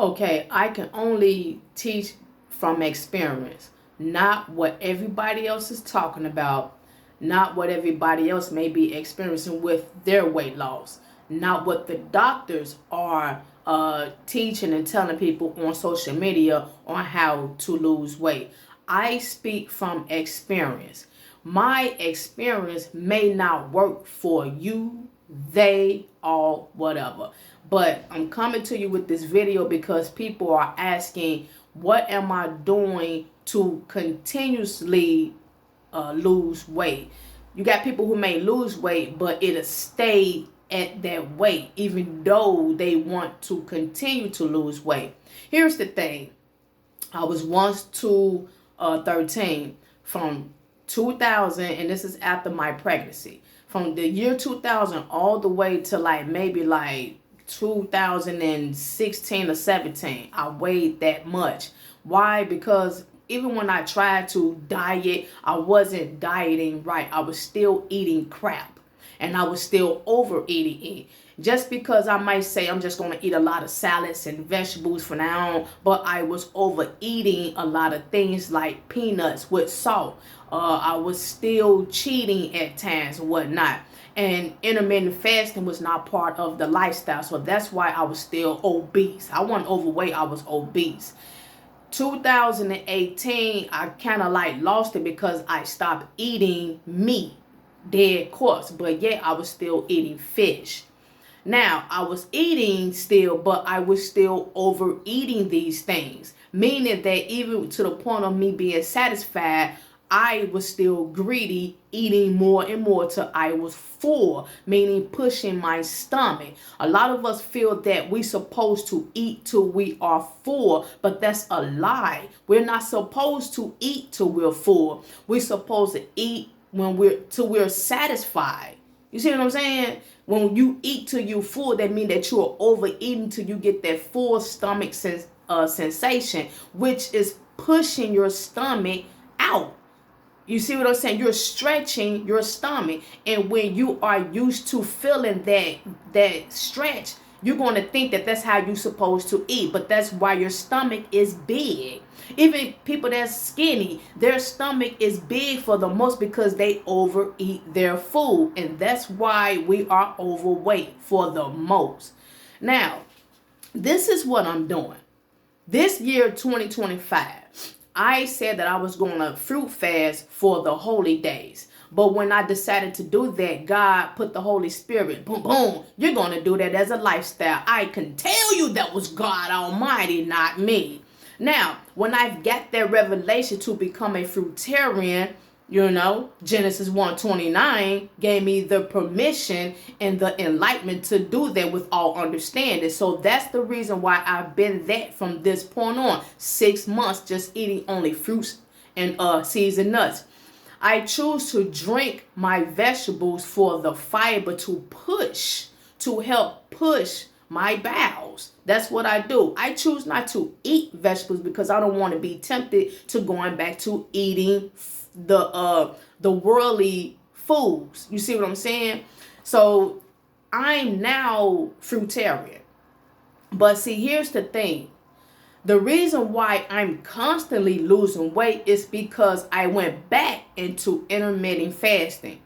Okay, I can only teach from experience, not what everybody else is talking about, not what everybody else may be experiencing with their weight loss, not what the doctors are teaching and telling people on social media on how to lose weight. I speak from experience. My experience may not work for you, they, or whatever. But I'm coming to you with this video because people are asking, what am I doing to continuously lose weight? You got people who may lose weight, but it'll stay at that weight, even though they want to continue to lose weight. Here's the thing. I was once 213 from 2000, and this is after my pregnancy. From the year 2000 all the way to maybe 2016 or 17, I weighed that much. Why? Because even when I tried to diet, I wasn't dieting right. I was still eating crap, and I was still overeating it. Just because I might say I'm just going to eat a lot of salads and vegetables for now on, but I was overeating a lot of things like peanuts with salt. I was still cheating at times and whatnot. And intermittent fasting was not part of the lifestyle. So that's why I was still obese. I wasn't overweight, I was obese. 2018, I kind of lost it because I stopped eating meat, dead course. But yet I was still eating fish. Now, I was eating still, but I was still overeating these things. Meaning that even to the point of me being satisfied, I was still greedy, eating more and more till I was full, meaning pushing my stomach. A lot of us feel that we're supposed to eat till we are full, but that's a lie. We're not supposed to eat till we're full. We're supposed to eat till we're satisfied. You see what I'm saying? When you eat till you're full, that means that you're overeating till you get that full stomach sensation, which is pushing your stomach out. You see what I'm saying? You're stretching your stomach. And when you are used to feeling that stretch, you're going to think that that's how you're supposed to eat. But that's why your stomach is big. Even people that's skinny, their stomach is big for the most because they overeat their food. And that's why we are overweight for the most. Now, this is what I'm doing. This year, 2025, I said that I was going to fruit fast for the holy days. But when I decided to do that, God put the Holy Spirit, boom, boom, you're going to do that as a lifestyle. I can tell you that was God Almighty, not me. Now, when I've got that revelation to become a fruitarian, Genesis 1:29 gave me the permission and the enlightenment to do that with all understanding. So that's the reason why I've been that from this point on. 6 months just eating only fruits and seeds and nuts. I choose to drink my vegetables for the fiber to help push my bowels. That's what I do. I choose not to eat vegetables because I don't want to be tempted to going back to eating the worldly foods. You see what I'm saying? So I'm now fruitarian. But see, here's the thing. The reason why I'm constantly losing weight is because I went back into intermittent fasting.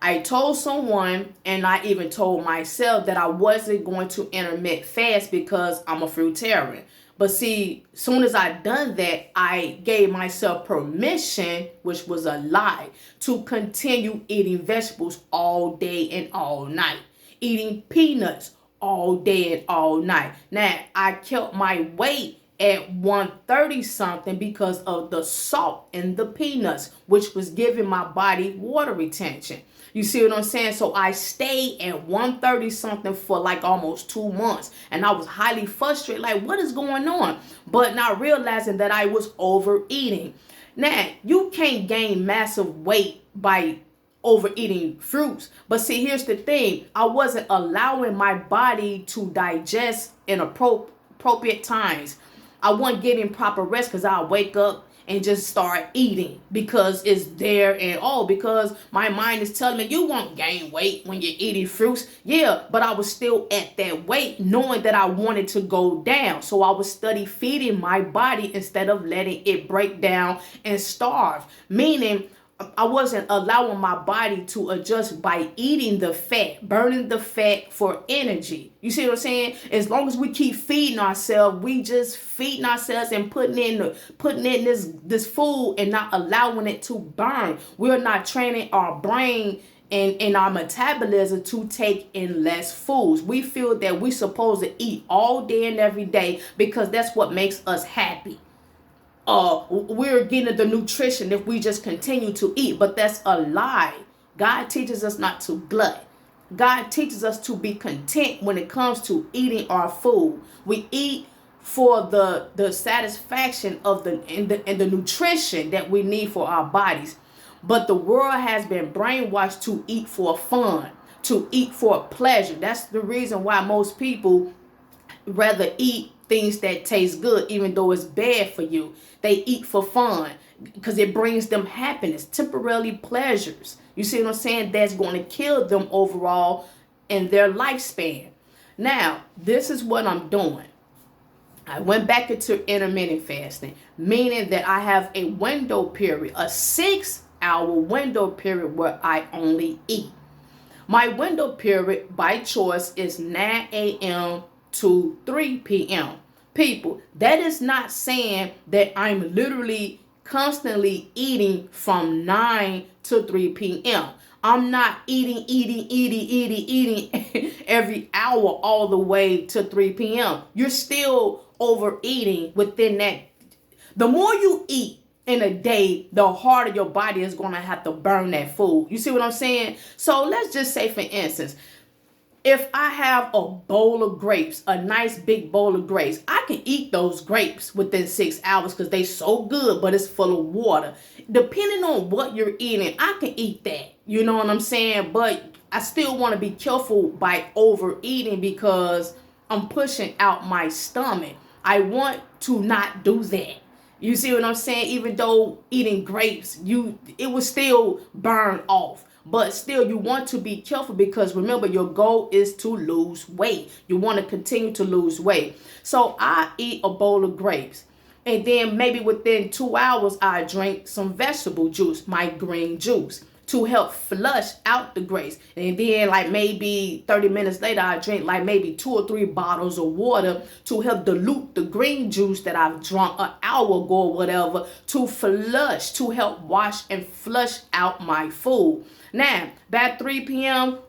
I told someone, and I even told myself, that I wasn't going to intermittent fast because I'm a fruitarian. But see, soon as I done that, I gave myself permission, which was a lie, to continue eating vegetables all day and all night. Eating peanuts all day and all night. Now, I kept my weight at 130 something because of the salt in the peanuts, which was giving my body water retention. You see what I'm saying? So I stayed at 130 something for almost 2 months. And I was highly frustrated, what is going on? But not realizing that I was overeating. Now, you can't gain massive weight by overeating fruits. But see, here's the thing. I wasn't allowing my body to digest in appropriate times. I wasn't getting proper rest because I'll wake up and just start eating because it's there and all, because my mind is telling me you won't gain weight when you're eating fruits. Yeah, but I was still at that weight knowing that I wanted to go down. So I would study feeding my body instead of letting it break down and starve. Meaning I wasn't allowing my body to adjust by eating the fat, burning the fat for energy. You see what I'm saying? As long as we keep feeding ourselves, we just feeding ourselves and putting in this food and not allowing it to burn. We're not training our brain and our metabolism to take in less foods. We feel that we're supposed to eat all day and every day because that's what makes us happy. We're getting the nutrition if we just continue to eat, but that's a lie. God teaches us not to glut. God teaches us to be content when it comes to eating our food. We eat for the satisfaction of the nutrition that we need for our bodies. But the world has been brainwashed to eat for fun, to eat for pleasure. That's the reason why most people rather eat things that taste good, even though it's bad for you. They eat for fun because it brings them happiness, temporary pleasures. You see what I'm saying? That's going to kill them overall in their lifespan. Now, this is what I'm doing. I went back into intermittent fasting, meaning that I have a window period, a 6-hour window period where I only eat. My window period by choice is 9 a.m. to 3 p.m. People, that is not saying that I'm literally constantly eating from 9 to 3 p.m. I'm not eating every hour all the way to 3 p.m. You're still overeating within that. The more you eat in a day, the harder your body is going to have to burn that food. You see what I'm saying? So let's just say, for instance, if I have a bowl of grapes, a nice big bowl of grapes, I can eat those grapes within 6 hours because they're so good, but it's full of water. Depending on what you're eating, I can eat that. You know what I'm saying? But I still want to be careful by overeating because I'm pushing out my stomach. I want to not do that. You see what I'm saying? Even though eating grapes, it will still burn off. But still, you want to be careful because remember, your goal is to lose weight. You want to continue to lose weight. So I eat a bowl of grapes. And then maybe within 2 hours, I drink some vegetable juice, my green juice, to help flush out the grapes. And then like maybe 30 minutes later, I drink like maybe 2 or 3 bottles of water to help dilute the green juice that I've drunk an hour ago or whatever, to flush, to help wash and flush out my food. Now, by 3 p.m.,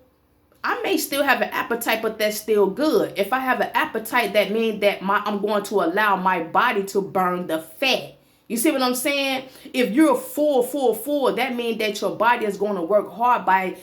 I may still have an appetite, but that's still good. If I have an appetite, that means that I'm going to allow my body to burn the fat. You see what I'm saying? If you're full, that means that your body is going to work hard by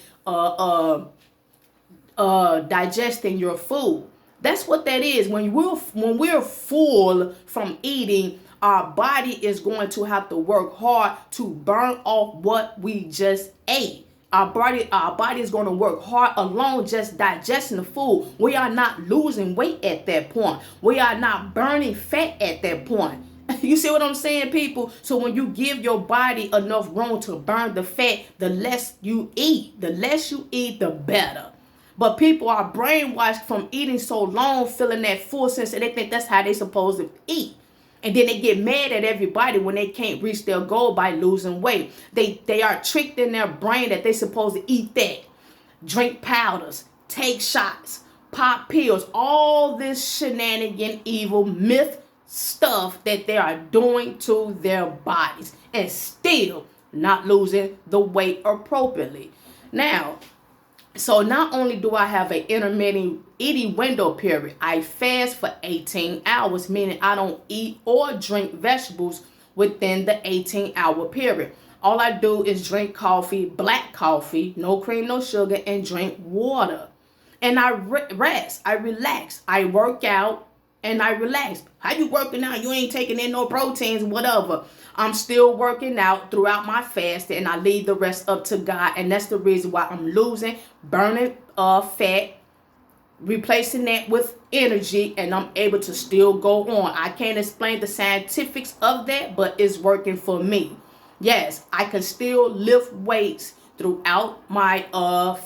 digesting your food. That's what that is. When we're full from eating, our body is going to have to work hard to burn off what we just ate. Our body is going to work hard alone just digesting the food. We are not losing weight at that point. We are not burning fat at that point. You see what I'm saying, people? So when you give your body enough room to burn the fat, the less you eat. The less you eat, the better. But people are brainwashed from eating so long, feeling that full sense, and they think that's how they're supposed to eat. And then they get mad at everybody when they can't reach their goal by losing weight. They are tricked in their brain that they're supposed to eat that, drink powders, take shots, pop pills, all this shenanigan, evil, myth stuff that they are doing to their bodies and still not losing the weight appropriately. Now, so not only do I have an intermittent eating window period, I fast for 18 hours, meaning I don't eat or drink vegetables within the 18-hour period. All I do is drink coffee, black coffee, no cream, no sugar, and drink water. And I rest, I relax, I work out, and I relax. How you working out? You ain't taking in no proteins, whatever. I'm still working out throughout my fast, and I leave the rest up to God. And that's the reason why I'm losing, burning fat, replacing that with energy, and I'm able to still go on. I can't explain the scientifics of that, but it's working for me. Yes, I can still lift weights throughout my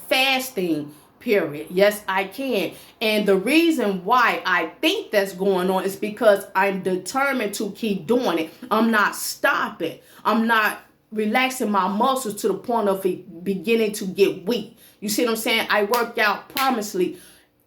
fasting period. Yes, I can. And the reason why I think that's going on is because I'm determined to keep doing it. I'm not stopping. I'm not relaxing my muscles to the point of it beginning to get weak. You see what I'm saying? I work out promisely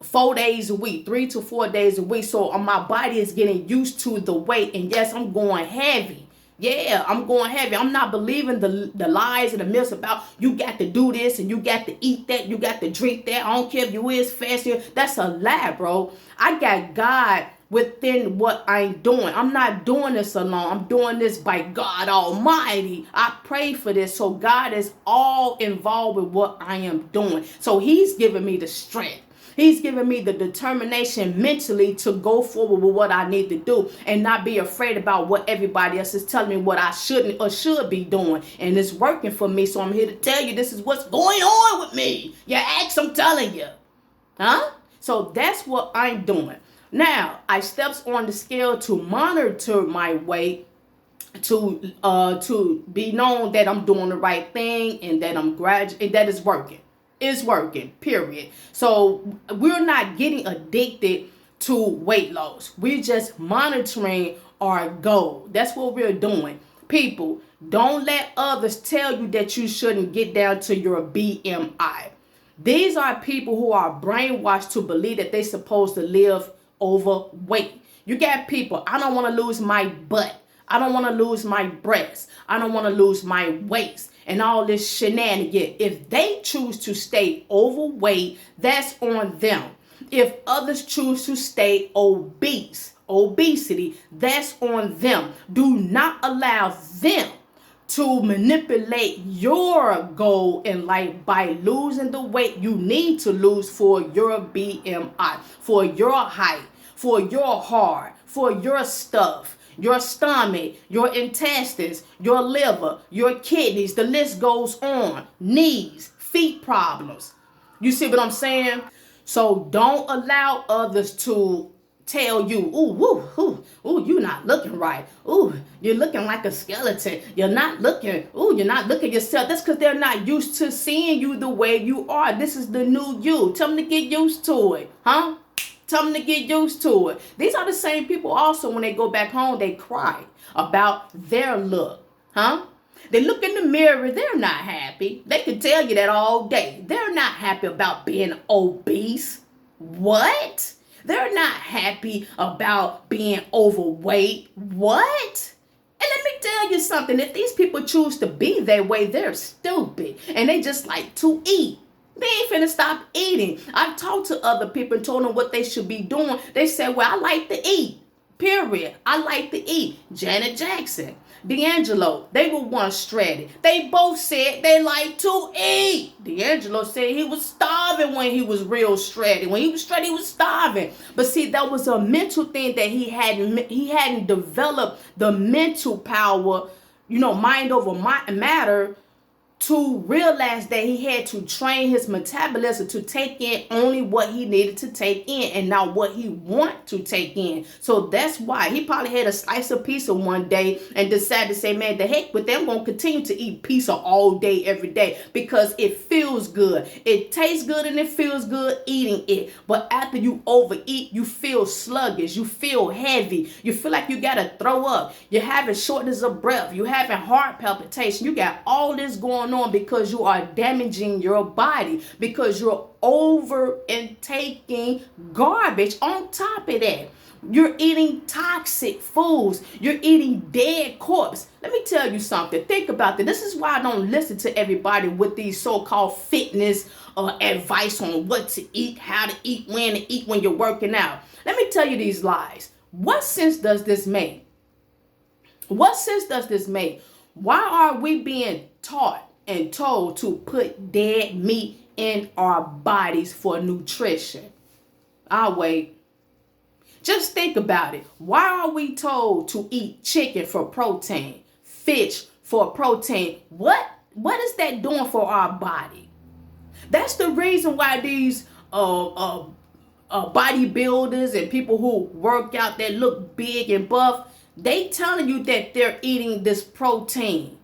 4 days a week, 3 to 4 days a week. So my body is getting used to the weight. And yes, I'm going heavy. Yeah, I'm going heavy. I'm not believing the lies and the myths about you got to do this and you got to eat that, you got to drink that. I don't care if you is fasting. That's a lie, bro. I got God within what I'm doing. I'm not doing this alone. I'm doing this by God Almighty. I pray for this. So God is all involved with what I am doing. So he's giving me the strength. He's giving me the determination mentally to go forward with what I need to do and not be afraid about what everybody else is telling me what I shouldn't or should be doing. And it's working for me. So I'm here to tell you this is what's going on with me. You ask, I'm telling you. Huh? So that's what I'm doing. Now, I steps on the scale to monitor my weight to be known that I'm doing the right thing and that I'm and that is working. It's working, period. So we're not getting addicted to weight loss. We're just monitoring our goal. That's what we're doing. People, don't let others tell you that you shouldn't get down to your BMI. These are people who are brainwashed to believe that they're supposed to live overweight. You got people, I don't want to lose my butt. I don't want to lose my breasts. I don't want to lose my waist and all this shenanigan. If they choose to stay overweight, that's on them. If others choose to stay obesity, that's on them. Do not allow them to manipulate your goal in life by losing the weight you need to lose for your BMI, for your height, for your heart, for your stuff, your stomach, your intestines, your liver, your kidneys. The list goes on. Knees, feet problems. You see what I'm saying? So don't allow others to tell you, you're not looking right. Ooh, you're looking like a skeleton. You're not looking yourself. That's because they're not used to seeing you the way you are. This is the new you. Tell them to get used to it. Huh? Tell them to get used to it. These are the same people also when they go back home, they cry about their look. Huh? They look in the mirror, they're not happy. They can tell you that all day. They're not happy about being obese. What? They're not happy about being overweight. What? And let me tell you something. If these people choose to be that way, they're stupid. And they just like to eat. They ain't finna stop eating. I've talked to other people and told them what they should be doing. They said, well, I like to eat. Period. I like to eat. Janet Jackson, D'Angelo, they were once shredded. They both said they like to eat. D'Angelo said he was starving when he was real shredded. When he was shredded, he was starving. But see, that was a mental thing that he hadn't developed the mental power, mind over matter, to realize that he had to train his metabolism to take in only what he needed to take in and not what he want to take in. So that's why he probably had a slice of pizza one day and decided to say, man, the heck with them, I'm going to continue to eat pizza all day, every day, because it feels good. It tastes good and it feels good eating it. But after you overeat, you feel sluggish. You feel heavy. You feel like you got to throw up. You're having shortness of breath. You're having heart palpitation. You got all this going on because you are damaging your body, because you're over intaking garbage. On top of that, you're eating toxic foods. You're eating dead corpse. Let me tell you something. Think about that. This is why I don't listen to everybody with these so-called fitness advice on what to eat, how to eat, when to eat when you're working out. Let me tell you these lies. What sense does this make? What sense does this make? Why are we being taught and told to put dead meat in our bodies for nutrition? I'll wait. Just think about it. Why are we told to eat chicken for protein, fish for protein? What is that doing for our body? That's the reason why these bodybuilders and people who work out that look big and buff, they telling you that they're eating this protein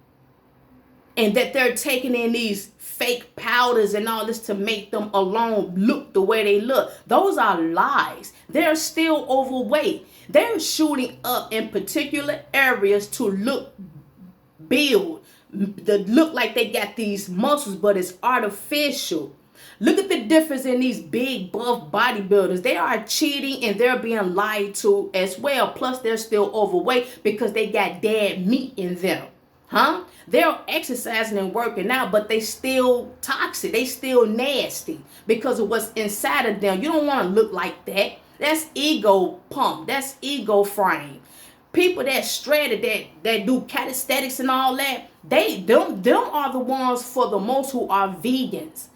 and that they're taking in these fake powders and all this to make them alone look the way they look. Those are lies. They're still overweight. They're shooting up in particular areas to look build, look like they got these muscles, but it's artificial. Look at the difference in these big buff bodybuilders. They are cheating and they're being lied to as well. Plus, they're still overweight because they got dead meat in them. Huh? They're exercising and working out, but they still toxic. They still nasty because of what's inside of them. You don't want to look like that. That's ego pump. That's ego frame. People that shredded, that do calisthenics and all that, them are the ones for the most who are vegans.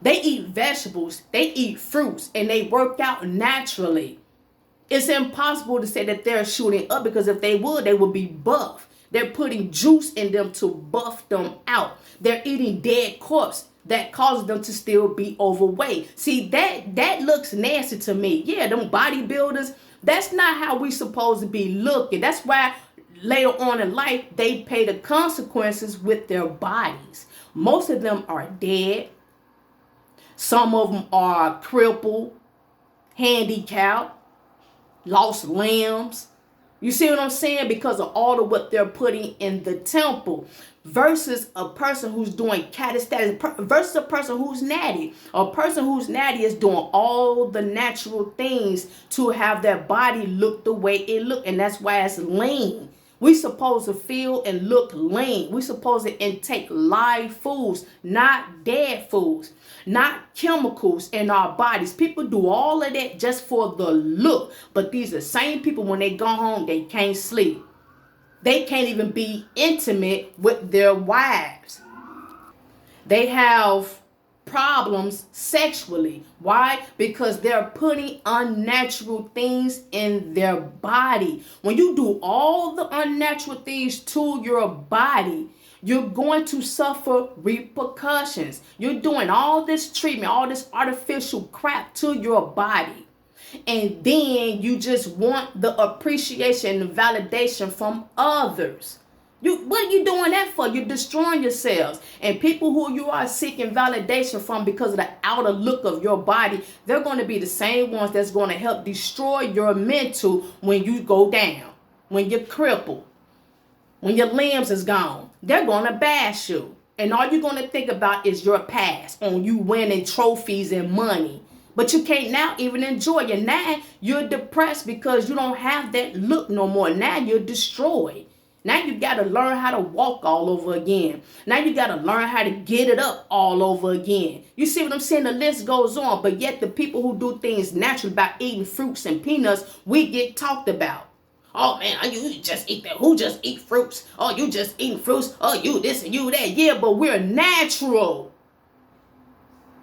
They eat vegetables, they eat fruits, and they work out naturally. It's impossible to say that they're shooting up because if they would be buff. They're putting juice in them to buff them out. They're eating dead corpse that causes them to still be overweight. See, that looks nasty to me. Yeah, them bodybuilders, that's not how we supposed to be looking. That's why later on in life, they pay the consequences with their bodies. Most of them are dead. Some of them are crippled, handicapped, lost limbs. You see what I'm saying? Because of all of what they're putting in the temple versus a person who's doing calisthenics versus a person who's natty. A person who's natty is doing all the natural things to have their body look the way it look. And that's why it's lean. We supposed to feel and look lean. We supposed to intake live foods, not dead foods, not chemicals in our bodies. People do all of that just for the look. But these are the same people when they go home, they can't sleep. They can't even be intimate with their wives. They have problems sexually. Why? Because they're putting unnatural things in their body. When you do all the unnatural things to your body, you're going to suffer repercussions. You're doing all this treatment, all this artificial crap to your body. And then you just want the appreciation and validation from others. What are you doing that for? You're destroying yourselves. And people who you are seeking validation from because of the outer look of your body, they're going to be the same ones that's going to help destroy your mental when you go down, when you're crippled, when your limbs is gone. They're going to bash you. And all you're going to think about is your past, on you winning trophies and money. But you can't now even enjoy it. Now you're depressed because you don't have that look no more. Now you're destroyed. Now you got to learn how to walk all over again. Now you got to learn how to get it up all over again. You see what I'm saying? The list goes on. But yet the people who do things naturally by eating fruits and peanuts, we get talked about. Oh man, you just eat that. Who just eat fruits? Oh, you just eating fruits. Oh, you this and you that. Yeah, but we're natural.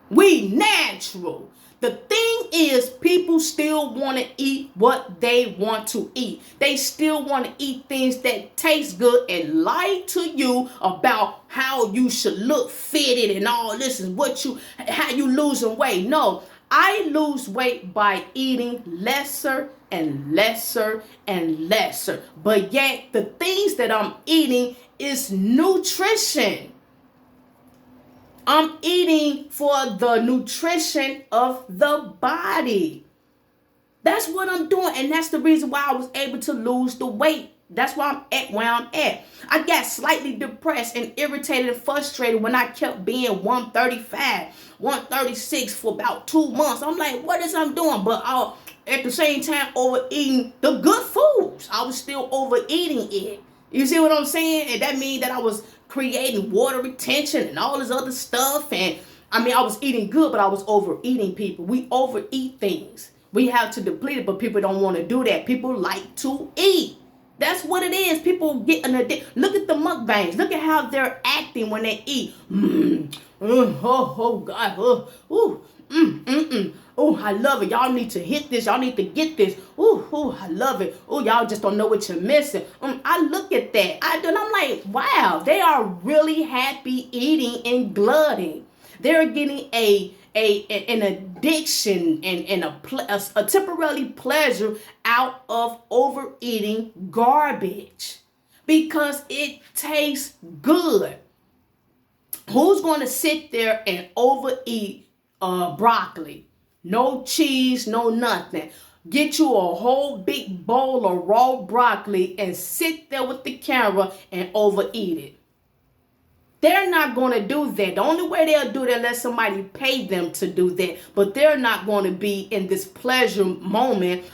We natural. The thing is, people still want to eat what they want to eat. They still want to eat things that taste good and lie to you about how you should look fitted and all this is how you losing weight. No, I lose weight by eating lesser and lesser and lesser. But yet the things that I'm eating is nutrition. I'm eating for the nutrition of the body. That's what I'm doing. And that's the reason why I was able to lose the weight. That's why I'm at where I'm at. I got slightly depressed and irritated and frustrated when I kept being 135, 136 for about 2 months. I'm like, what is I'm doing? But at the same time, overeating the good foods. I was still overeating it. You see what I'm saying? And that means that I was creating water retention and all this other stuff. And I was eating good, but I was overeating people. We overeat things. We have to deplete it, but people don't want to do that. People like to eat. That's what it is. People get an addiction. Look at the mukbangs. Look at how they're acting when they eat. Oh, God. Oh, I love it. Y'all need to hit this. Y'all need to get this. Oh, I love it. Oh, y'all just don't know what you're missing. I look at that. And I'm like, wow, they are really happy eating and glutting. They're getting a an addiction and a temporary pleasure out of overeating garbage because it tastes good. Who's going to sit there and overeat broccoli? No cheese, no nothing. Get you a whole big bowl of raw broccoli and sit there with the camera and overeat it. They're not going to do that. The only way they'll do that, let somebody pay them to do that. But they're not going to be in this pleasure moment.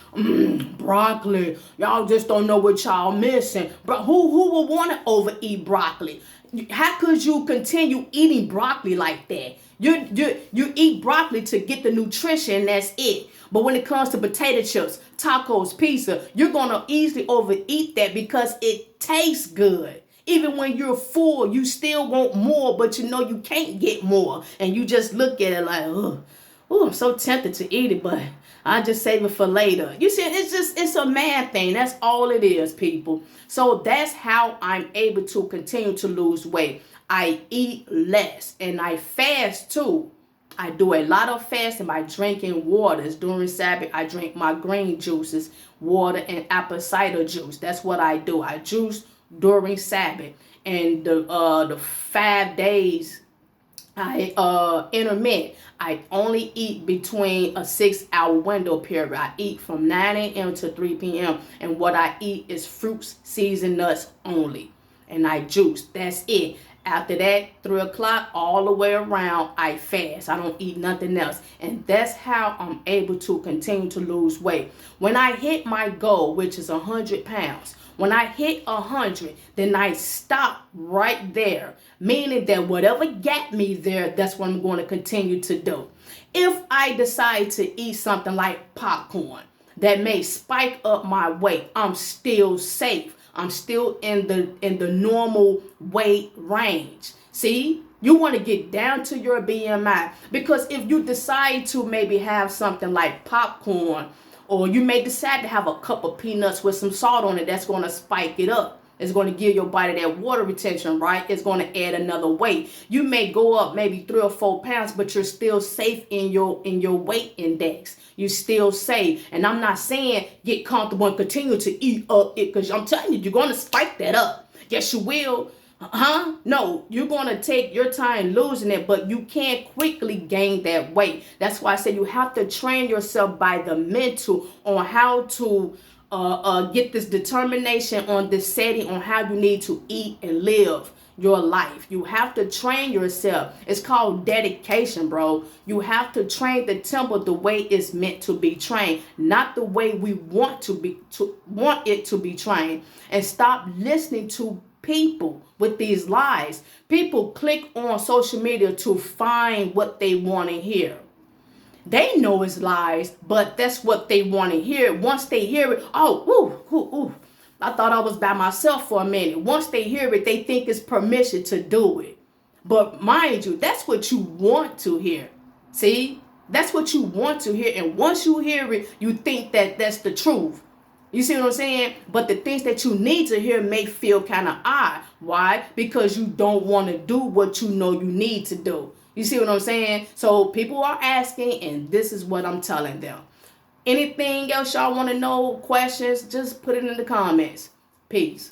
Broccoli. Y'all just don't know what y'all missing. But who will want to overeat broccoli? How could you continue eating broccoli like that? You eat broccoli to get the nutrition, that's it. But when it comes to potato chips, tacos, pizza, you're going to easily overeat that because it tastes good. Even when you're full, you still want more, but you know you can't get more. And you just look at it like, oh, I'm so tempted to eat it, but I just save it for later. You see, it's a man thing. That's all it is, people. So that's how I'm able to continue to lose weight. I eat less and I fast too. I do a lot of fasting by drinking waters. During Sabbath, I drink my green juices, water and apple cider juice. That's what I do. I juice during Sabbath, and the 5 days I intermittent. I only eat between a 6-hour window period. I eat from 9 a.m. to 3 p.m. and what I eat is fruits, seeds, and nuts only, and I juice. That's it. After that, 3 o'clock, all the way around, I fast. I don't eat nothing else. And that's how I'm able to continue to lose weight. When I hit my goal, which is 100 pounds, when I hit 100, then I stop right there. Meaning that whatever got me there, that's what I'm going to continue to do. If I decide to eat something like popcorn that may spike up my weight, I'm still safe. I'm still in the normal weight range. See, you want to get down to your BMI, because if you decide to maybe have something like popcorn, or you may decide to have a cup of peanuts with some salt on it, that's going to spike it up. It's going to give your body that water retention, right? It's going to add another weight. You may go up maybe 3 or 4 pounds, but you're still safe in your weight index. You still safe. And I'm not saying get comfortable and continue to eat up it, because I'm telling you, you're going to spike that up. Yes, you will. No, you're going to take your time losing it, but you can't quickly gain that weight. That's why I said you have to train yourself by the mental on how to get this determination on this setting on how you need to eat and live your life. You have to train yourself. It's called dedication, bro. You have to train the temple the way it's meant to be trained, not the way we want it to be trained. And stop listening to people with these lies. People click on social media to find what they want to hear. They know it's lies, but that's what they want to hear. Once they hear it, I thought I was by myself for a minute. Once they hear it, they think it's permission to do it. But mind you, that's what you want to hear. See, that's what you want to hear. And once you hear it, you think that that's the truth. You see what I'm saying? But the things that you need to hear may feel kind of odd. Why? Because you don't want to do what you know you need to do. You see what I'm saying? So people are asking, and this is what I'm telling them. Anything else y'all want to know, questions, just put it in the comments. Peace.